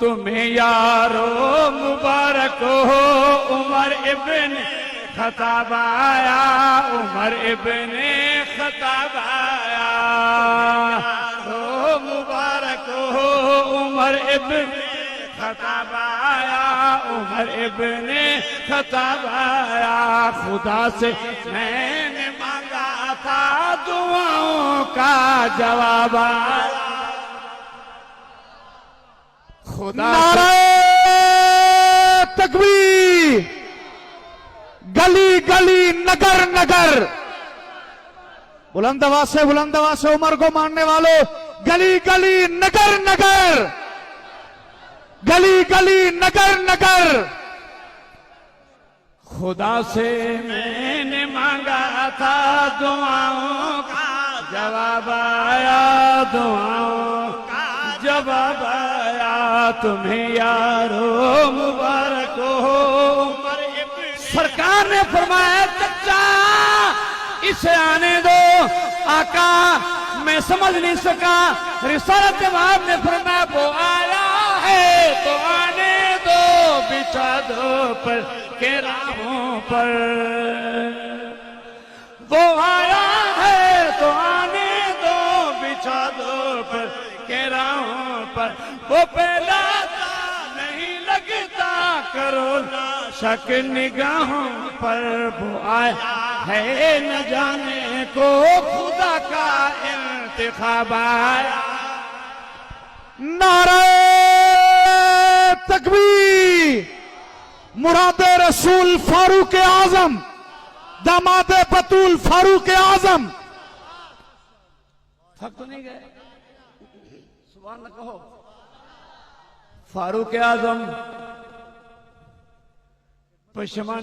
तुम्हें यारो मुबारक हो उमर इब्न खत्ताब आया उमर इब्न खत्ताब आया हो मुबारक हो उमर इब्न खत्ताब आया उमर इब्न खत्ताब आया खुदा से मैंने मांगा था दुआओं का जवाब आया नारे तकबीर गली गली नगर नगर बुलंद आवाज से उमर को मानने वालों गली गली नगर नगर गली गली नगर नगर खुदा से मैंने मांगा था दुआओं का जवाब आया दुआओं का जवाब आया तुम्हें यारो मुबारक हो सरकार ने फरमाया चचा इसे आने दो आका मैं समझ नहीं सका रिसालत जवाब ने फरमाया वो आया है तो आने दो बिछा दो पर के राहों पर वो आया है तो आने दो बिछा दो पर के राहों पर वो पहला नहीं लगता करो ना शक निगाहों पर वो आया है न जाने को खुदा का इंतखाब आया नारे तकबीर मुरादे रसूल फारूक आजम दामादे बतूल फारूक आजम थक तो नहीं गए सुभान अल्लाह कहो फारूक आजम पशमान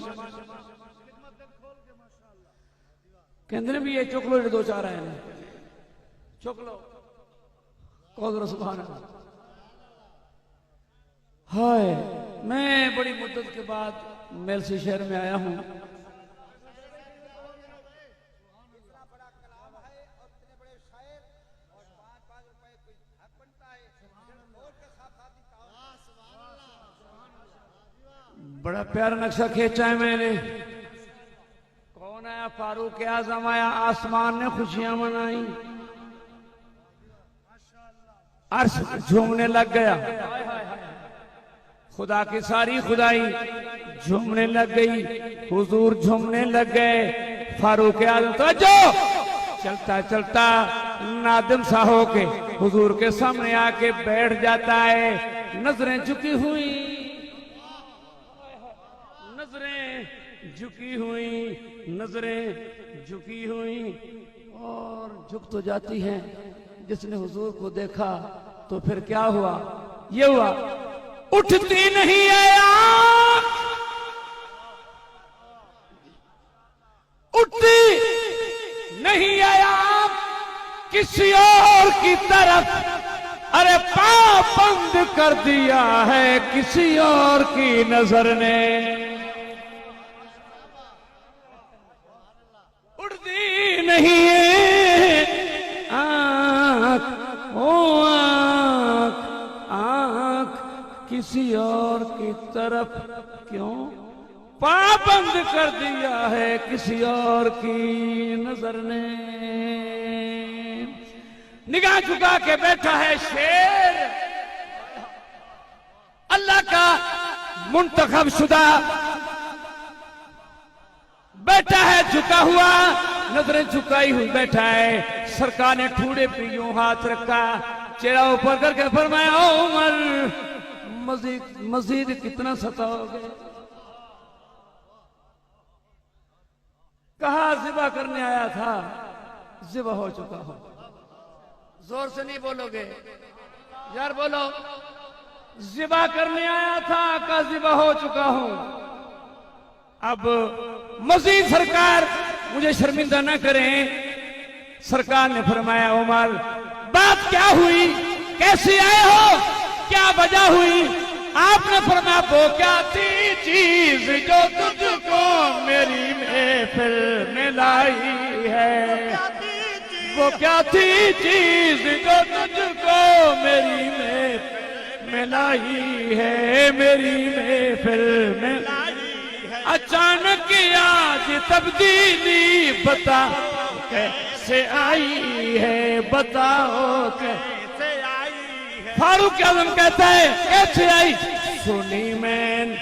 कहते भी ये चुक लो जो दो चार आए चुक लो कहो सुभान अल्लाह हाय मैं बड़ी मुद्दत के बाद मेलसी शहर में आया हूं बड़ा प्यारा नक्शा खींचा है मैंने कौन आया फारूक आजम आया आसमान ने खुशियां मनाई अर्श झूमने लग गया खुदा की सारी खुदाई झूमने लग गई हुजूर झूमने लग गए फारूक आजम तो जो चलता चलता नादिम सा होके हुजूर के सामने आके बैठ जाता है नजरें झुकी हुई नजरें झुकी हुई और झुक तो जाती हैं जिसने हुजूर को देखा तो फिर क्या हुआ ये हुआ उठती नहीं है आँख उठती नहीं है आँख किसी और की तरफ अरे पाँव बंद कर दिया है किसी और की नजर ने नहीं है आँख ओ आँख किसी और की तरफ क्यों पाबंद कर दिया है किसी और की नजर ने निगाह झुका के बैठा है शेर अल्लाह का मुंतखब शुदा बैठा है झुका हुआ नजरें झुकाई हुई बैठा है सरकार ने ठूड़े पे यूं हाथ रखा चेहरा ऊपर करके फरमाया ओ उमर मजीद कितना सताओगे कहा जिबा करने आया था जिबा हो चुका हूं जोर से नहीं बोलोगे यार बोलो जिबा करने आया था का जिबा हो चुका हूं अब मजीद सरकार मुझे शर्मिंदा न करें सरकार ने फरमाया उमर बात क्या हुई कैसे आए हो क्या वजह हुई आपने फरमाया वो क्या थी चीज जो तुझको मेरी है। वो क्या थी चीज जो तुझको मेरी में मिलाई है, मेरी महफिल में अचानक आज तब्दीली बता कैसे आई है, बताओ कैसे आई है। फारूक आजम कहता है कैसे आई, सुनी मैंने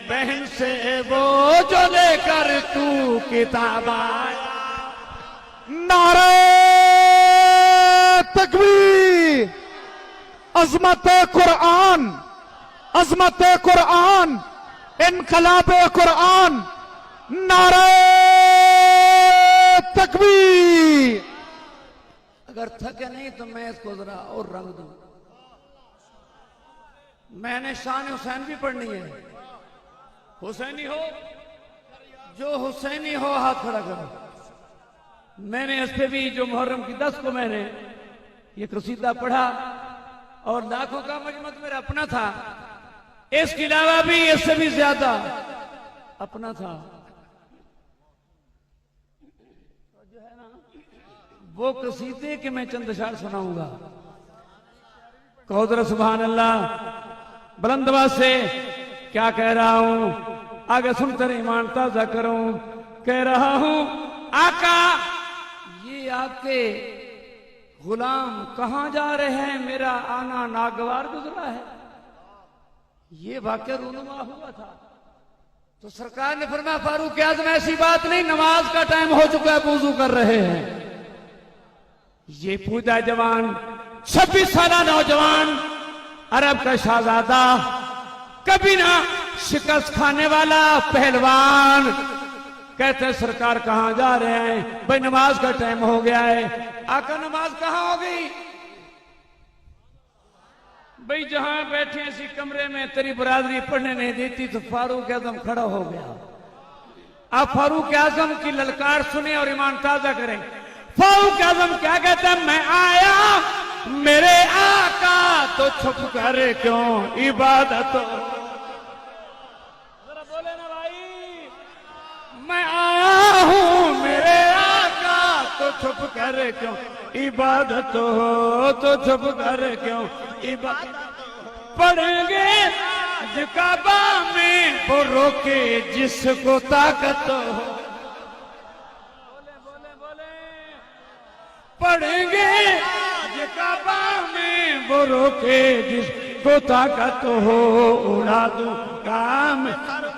बहन से वो जो लेकर तू किताब आया। नारे तकबीर, अजमत कुरान, अजमत कुरान, इनकलाब कुरान, नारे तकबीर। अगर थके नहीं तो मैं इसको जरा और रंग दूं। मैंने शान हुसैन भी पढ़नी है। हुसैनी हो, जो हुसैनी हो हाथ खड़ा करो। मैंने इस पे भी जो मुहर्रम की 10 को मैंने ये कसीदा पढ़ा और लाखों का मजमत मेरा अपना था, इसके अलावा भी इससे भी ज्यादा अपना था। तो जो है ना वो कसीदे के मैं चंद अशार सुनाऊंगा। कहो जरा सुभान अल्लाह बुलंद आवाज से। क्या कह रहा हूं आगे सुनकर ईमान ताजा करूं। कह रहा हूं आका ये आपके गुलाम कहां जा रहे हैं, मेरा आना नागवार गुजरा है। ये वाक्य रूनुमा हुआ था तो सरकार ने फरमाया फारूक आज़म ऐसी बात नहीं, नमाज का टाइम हो चुका है, वुज़ू कर रहे हैं। ये पूजा जवान 26 साल नौजवान अरब का शहजादा, कभी ना शिकस्त खाने वाला पहलवान कहते हैं सरकार कहां जा रहे हैं, भाई नमाज का टाइम हो गया है। आका नमाज कहां हो गई, भाई जहां बैठे इसी कमरे में तेरी बरादरी पढ़ने नहीं देती। तो फारूक आजम खड़ा हो गया। आप फारूक आजम की ललकार सुने और ईमान ताजा करें। फारूक आजम क्या कहते हैं, मैं आया मेरे आका तो छुप कर क्यों इबादत। जरा बोले ना भाई, मैं आया हूं मेरे आका तो छुप कर क्यों इबादत हो, तो छुप कर क्यों इबादत। पढ़ेंगे आज काबा में वो रोके जिसको ताकत हो। बोले बोले बोले, पढ़ेंगे आज काबा में वो रोके जिसको ताकत हो। उड़ा दूं काम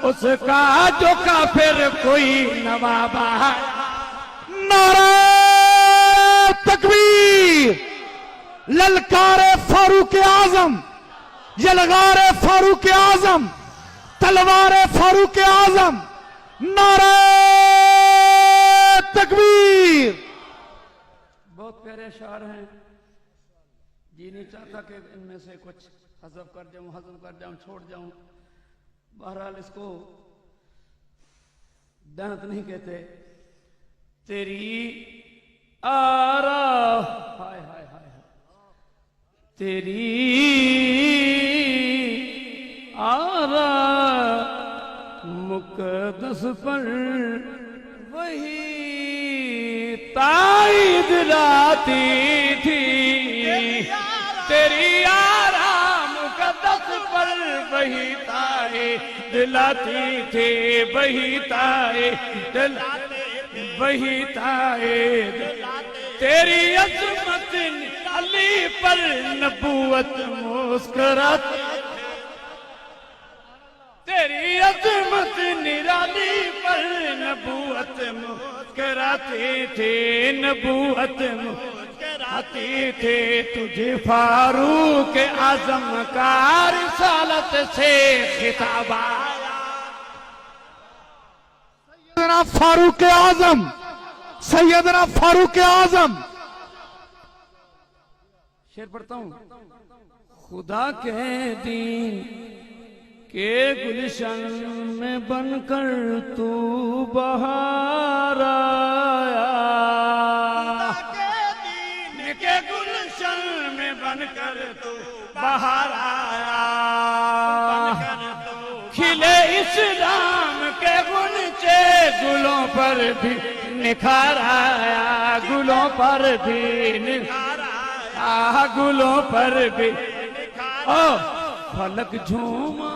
उसका जो काफिर कोई नवाबा। नारे तकबीर, ललकारे फारूक आजम, यलगारे फारूक आजम, तलवारे फारूक आजम, नारे तकबीर। बहुत प्यारे शार हैं। जी नहीं चाहता कि इनमें से कुछ हजफ कर जाऊं, हजम कर जाऊं, छोड़ जाऊं। बहरहाल इसको दानत नहीं कहते। तेरी आरा हाय हाय हाय, तेरी आरा मुकद्दस पर वही ताईद लाती थी। तेरी आरा मुकद्दस पर वही ताईद लाती थी, वही ताईद वही ताईद। तेरी अज़मत अली पर नबूवत मुस्कुराती, तेरी अज़मत निराली पर नबूवत मुस्कुराती थी, नबूवत मुस्कुराती थी। तुझे फारूक आज़म का रिसालत से खिताब आया। सैयदना फारूक आजम, सैयदना फारूक आजम। शेर पढ़ता हूं। खुदा के दीन के गुलशन में बनकर तू बहार आया। खुदा के दीन के गुलशन में बनकर तू बहार आया। खिले इस्लाम के गुलचे गुलों पर भी निखार आया, गुलों पर भी निखार आया, गुलों पर भी ओ फलक झूमा,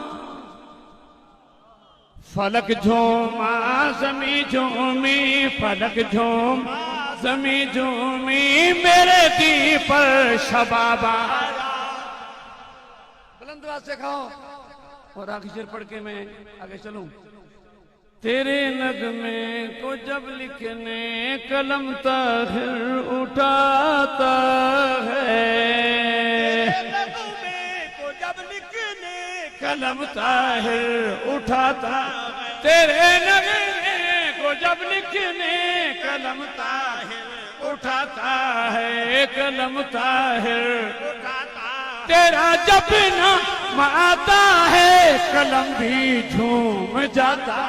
फलक झूमा जमी झूमी, फलक झूमा जमी झूमी, मेरे दी पर शबाबा। बुलंद आवाज से खाओ और आखिर शेर पढ़ के मैं आगे चलूं। तेरे नगमे को जब लिखने कलम ताहिर उठाता है, नगमे को जब लिखने कलम ताहिर उठाता, तेरे नगमे को जब लिखने कलम ताहिर उठाता है, कलम ताहिर उठाता, तेरा जब नाम आता है कलम भी झूम जाता।